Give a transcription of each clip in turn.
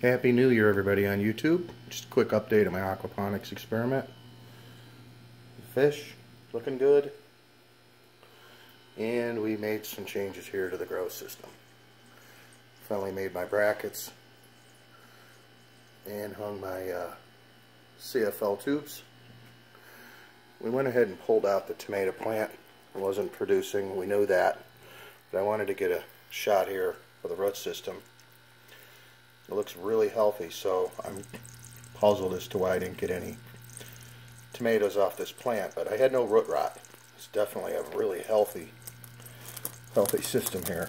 Happy New Year, everybody on YouTube. Just a quick update on my aquaponics experiment. Fish looking good, and we made some changes here to the grow system. Finally made my brackets and hung my CFL tubes. We went ahead and pulled out the tomato plant. It wasn't producing, we knew that, but I wanted to get a shot here for the root system. It looks really healthy, so I'm puzzled as to why I didn't get any tomatoes off this plant, but I had no root rot. It's definitely a really healthy system here.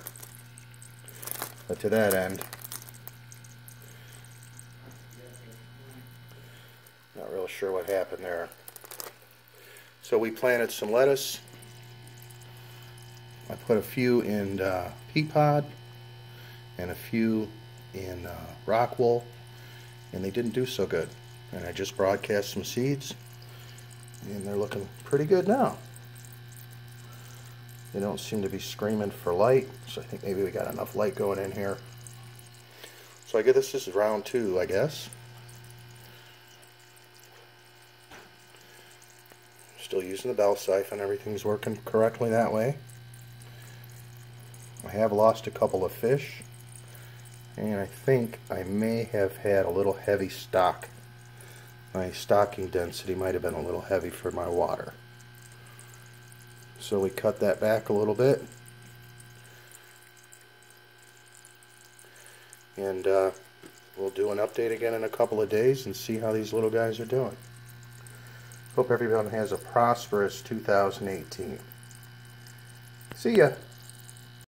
But to that end, not real sure what happened there. So we planted some lettuce. I put a few in pea pod and a few in rock wool, and they didn't do so good. And I just broadcast some seeds, and they're looking pretty good now. They don't seem to be screaming for light, so I think maybe we got enough light going in here. So I guess this is round 2, I guess. Still using the bell siphon, everything's working correctly that way. I have lost a couple of fish, and I think I may have had a little heavy stock. My stocking density might have been a little heavy for my water. So we cut that back a little bit. And we'll do an update again in a couple of days and see how these little guys are doing. Hope everyone has a prosperous 2018. See ya!